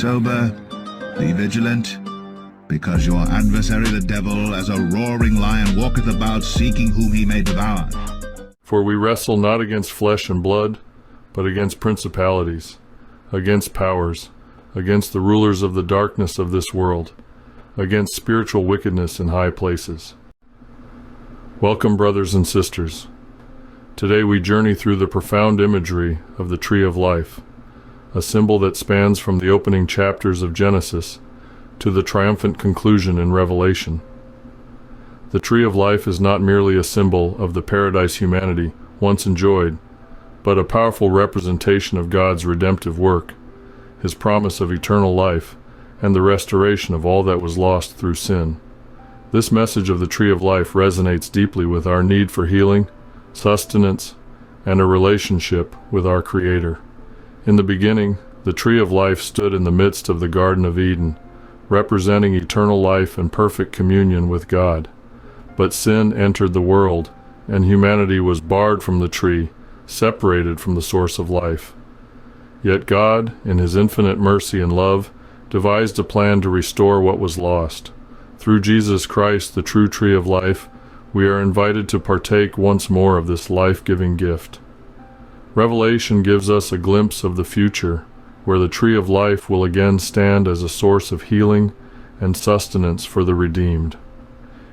sober, be vigilant, because your adversary the devil, as a roaring lion, walketh about, seeking whom he may devour. For we wrestle not against flesh and blood, but against principalities, against powers, against the rulers of the darkness of this world, against spiritual wickedness in high places. Welcome, brothers and sisters. Today we journey through the profound imagery of the tree of life, a symbol that spans from the opening chapters of Genesis to the triumphant conclusion in Revelation. The tree of life is not merely a symbol of the paradise humanity once enjoyed, but a powerful representation of God's redemptive work, His promise of eternal life, and the restoration of all that was lost through sin. This message of the tree of life resonates deeply with our need for healing, sustenance, and a relationship with our Creator. In the beginning, the tree of life stood in the midst of the Garden of Eden, representing eternal life and perfect communion with God. But sin entered the world, and humanity was barred from the tree, separated from the source of life. Yet God, in His infinite mercy and love, devised a plan to restore what was lost. Through Jesus Christ, the true tree of life, we are invited to partake once more of this life-giving gift. Revelation gives us a glimpse of the future, where the tree of life will again stand as a source of healing and sustenance for the redeemed.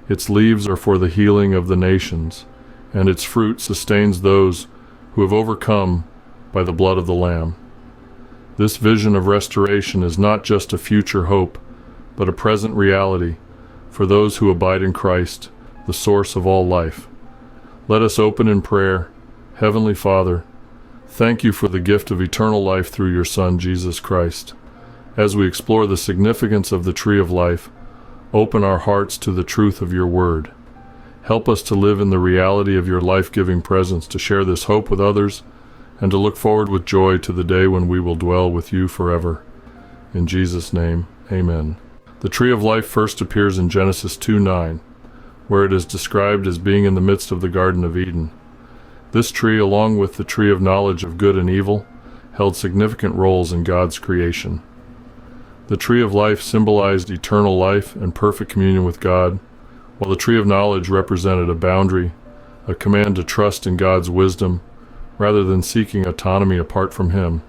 Its leaves are for the healing of the nations, and its fruit sustains those who have overcome by the blood of the Lamb. This vision of restoration is not just a future hope, but a present reality for those who abide in Christ, the source of all life. Let us open in prayer. Heavenly Father, thank you for the gift of eternal life through your Son, Jesus Christ. As we explore the significance of the tree of life, open our hearts to the truth of your word. Help us to live in the reality of your life-giving presence, to share this hope with others, and to look forward with joy to the day when we will dwell with you forever. In Jesus' name, amen. The tree of life first appears in Genesis 2:9, where it is described as being in the midst of the Garden of Eden. This tree, along with the tree of knowledge of good and evil, held significant roles in God's creation. The tree of life symbolized eternal life and perfect communion with God, while the tree of knowledge represented a boundary, a command to trust in God's wisdom, rather than seeking autonomy apart from Him.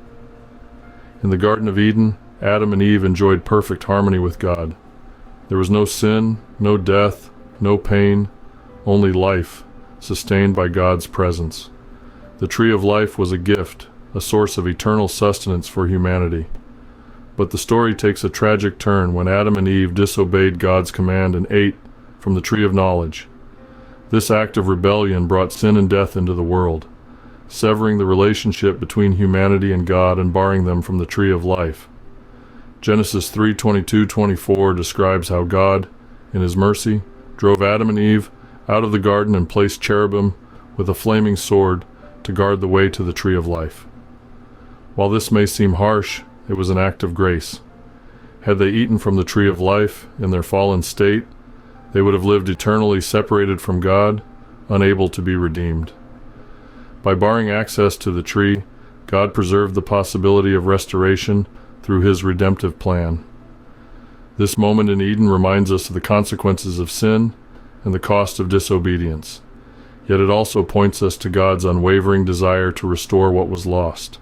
In the Garden of Eden, Adam and Eve enjoyed perfect harmony with God. There was no sin, no death, no pain, only life, sustained by God's presence. The tree of life was a gift, a source of eternal sustenance for humanity. But the story takes a tragic turn when Adam and Eve disobeyed God's command and ate from the tree of knowledge. This act of rebellion brought sin and death into the world, severing the relationship between humanity and God and barring them from the tree of life. Genesis 3:22-24 describes how God, in His mercy, drove Adam and Eve out of the garden and placed cherubim with a flaming sword to guard the way to the tree of life. While this may seem harsh, it was an act of grace. Had they eaten from the tree of life in their fallen state, they would have lived eternally separated from God, unable to be redeemed. By barring access to the tree, God preserved the possibility of restoration through His redemptive plan. This moment in Eden reminds us of the consequences of sin and the cost of disobedience. Yet it also points us to God's unwavering desire to restore what was lost.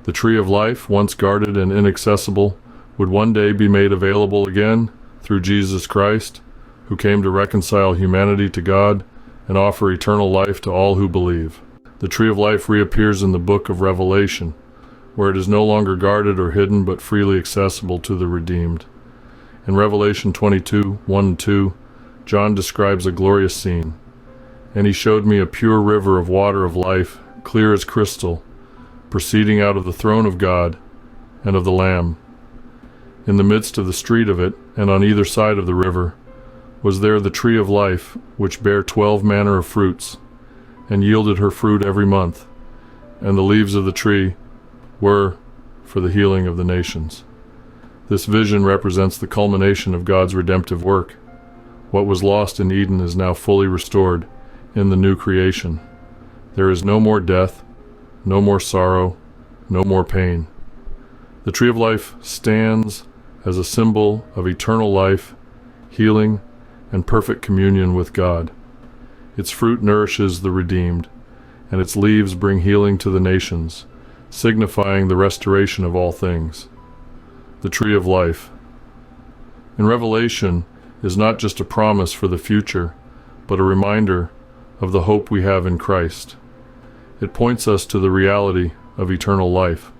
The tree of life, once guarded and inaccessible, would one day be made available again through Jesus Christ, who came to reconcile humanity to God and offer eternal life to all who believe. The tree of life reappears in the book of Revelation, where it is no longer guarded or hidden but freely accessible to the redeemed. In Revelation 22:1-2, John describes a glorious scene. And he showed me a pure river of water of life, clear as crystal, proceeding out of the throne of God and of the Lamb. In the midst of the street of it, and on either side of the river, was there the tree of life, which bare 12 manner of fruits, and yielded her fruit every month, and the leaves of the tree were for the healing of the nations. This vision represents the culmination of God's redemptive work. What was lost in Eden is now fully restored in the new creation. There is no more death, no more sorrow, no more pain. The tree of life stands as a symbol of eternal life, healing, and perfect communion with God. Its fruit nourishes the redeemed, and its leaves bring healing to the nations, signifying the restoration of all things. The tree of life. In Revelation is not just a promise for the future, but a reminder of the hope we have in Christ. It points us to the reality of eternal life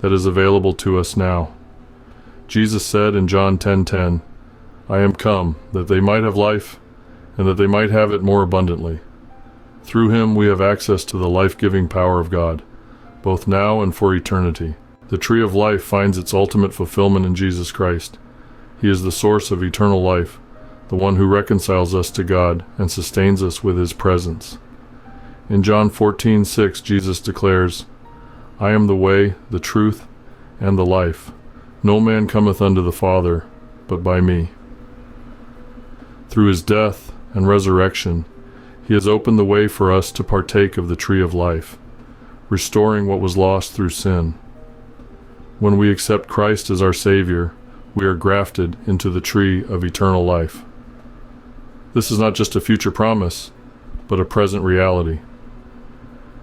that is available to us now. Jesus said in John 10:10, "I am come, that they might have life, and that they might have it more abundantly." Through him we have access to the life-giving power of God, both now and for eternity. The tree of life finds its ultimate fulfillment in Jesus Christ. He is the source of eternal life, the one who reconciles us to God and sustains us with his presence. In John 14:6, Jesus declares, "I am the way, the truth, and the life. No man cometh unto the Father, but by me." Through his death and resurrection, he has opened the way for us to partake of the tree of life, restoring what was lost through sin. When we accept Christ as our Savior, we are grafted into the tree of eternal life. This is not just a future promise, but a present reality.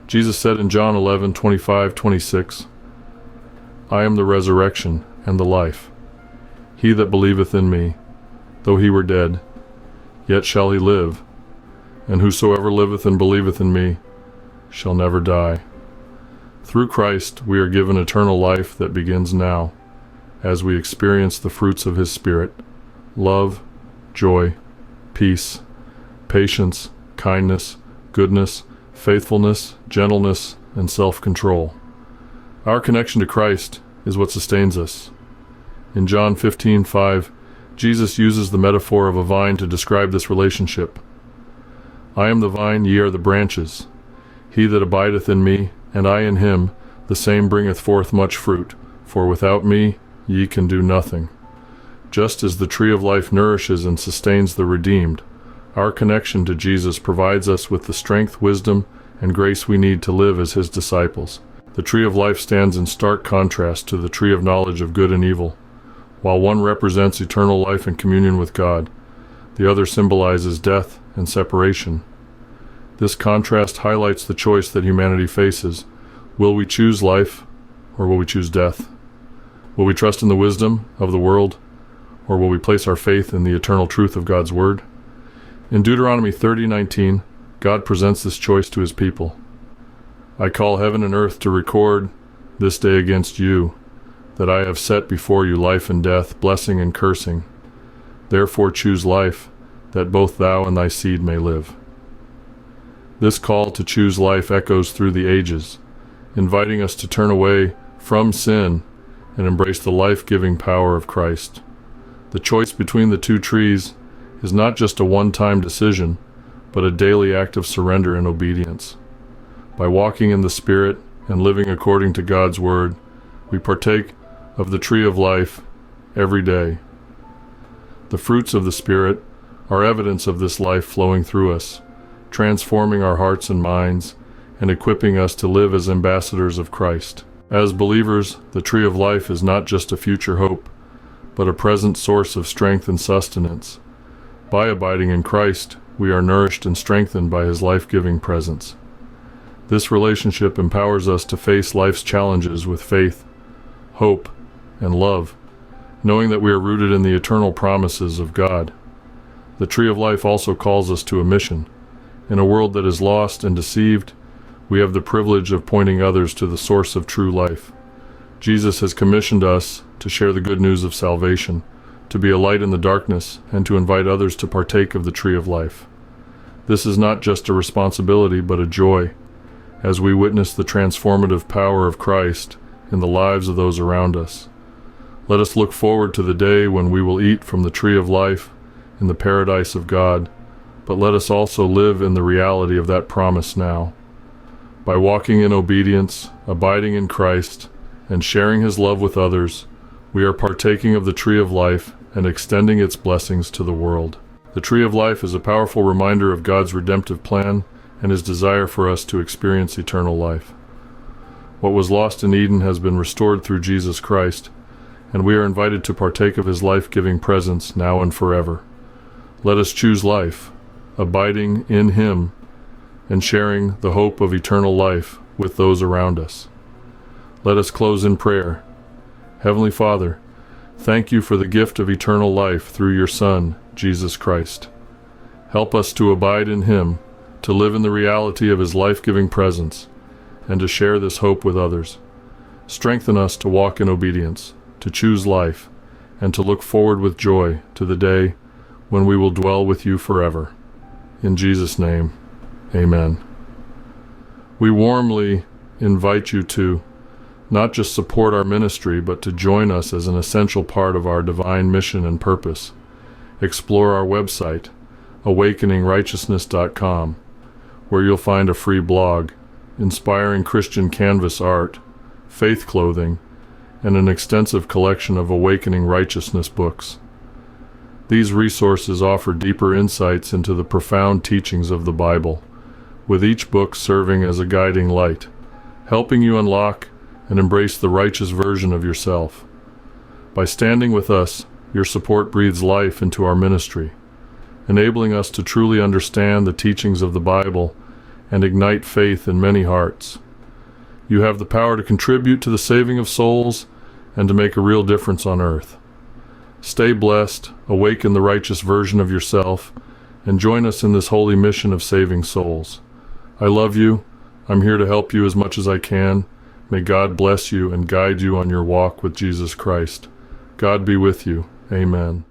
Jesus said in John 11:25-26, "I am the resurrection and the life. He that believeth in me, though he were dead, yet shall he live. And whosoever liveth and believeth in me shall never die." Through Christ, we are given eternal life that begins now, as we experience the fruits of his Spirit: love, joy, peace, patience, kindness, goodness, faithfulness, gentleness, and self-control. Our connection to Christ is what sustains us. In John 15:5, Jesus uses the metaphor of a vine to describe this relationship. "I am the vine, ye are the branches. He that abideth in me, and I in him, the same bringeth forth much fruit, for without me ye can do nothing." Just as the tree of life nourishes and sustains the redeemed, our connection to Jesus provides us with the strength, wisdom, and grace we need to live as his disciples. The tree of life stands in stark contrast to the tree of knowledge of good and evil. While one represents eternal life and communion with God, the other symbolizes death and separation. This contrast highlights the choice that humanity faces. Will we choose life, or will we choose death? Will we trust in the wisdom of the world, or will we place our faith in the eternal truth of God's word? In Deuteronomy 30:19, God presents this choice to his people. "I call heaven and earth to record this day against you, that I have set before you life and death, blessing and cursing. Therefore choose life, that both thou and thy seed may live." This call to choose life echoes through the ages, inviting us to turn away from sin and embrace the life-giving power of Christ. The choice between the two trees is not just a one-time decision, but a daily act of surrender and obedience. By walking in the Spirit and living according to God's word, we partake of the tree of life every day. The fruits of the Spirit are evidence of this life flowing through us, transforming our hearts and minds, and equipping us to live as ambassadors of Christ. As believers, the tree of life is not just a future hope, but a present source of strength and sustenance. By abiding in Christ, we are nourished and strengthened by his life-giving presence. This relationship empowers us to face life's challenges with faith, hope, and love, knowing that we are rooted in the eternal promises of God. The tree of life also calls us to a mission. In a world that is lost and deceived, we have the privilege of pointing others to the source of true life. Jesus has commissioned us to share the good news of salvation, to be a light in the darkness, and to invite others to partake of the tree of life. This is not just a responsibility, but a joy, as we witness the transformative power of Christ in the lives of those around us. Let us look forward to the day when we will eat from the tree of life in the paradise of God, but let us also live in the reality of that promise now. By walking in obedience, abiding in Christ, and sharing his love with others, we are partaking of the tree of life and extending its blessings to the world. The tree of life is a powerful reminder of God's redemptive plan and his desire for us to experience eternal life. What was lost in Eden has been restored through Jesus Christ, and we are invited to partake of his life-giving presence now and forever. Let us choose life, abiding in him and sharing the hope of eternal life with those around us. Let us close in prayer. Heavenly Father, thank you for the gift of eternal life through your Son, Jesus Christ. Help us to abide in him, to live in the reality of his life-giving presence, and to share this hope with others. Strengthen us to walk in obedience, to choose life, and to look forward with joy to the day when we will dwell with you forever. In Jesus' name, amen. We warmly invite you to not just support our ministry, but to join us as an essential part of our divine mission and purpose. Explore our website, awakeningrighteousness.com, where you'll find a free blog, inspiring Christian canvas art, faith clothing, and an extensive collection of Awakening Righteousness books. These resources offer deeper insights into the profound teachings of the Bible, with each book serving as a guiding light, helping you unlock and embrace the righteous version of yourself. By standing with us, your support breathes life into our ministry, enabling us to truly understand the teachings of the Bible and ignite faith in many hearts. You have the power to contribute to the saving of souls and to make a real difference on earth. Stay blessed, awaken the righteous version of yourself, and join us in this holy mission of saving souls. I love you. I'm here to help you as much as I can. May God bless you and guide you on your walk with Jesus Christ. God be with you. Amen.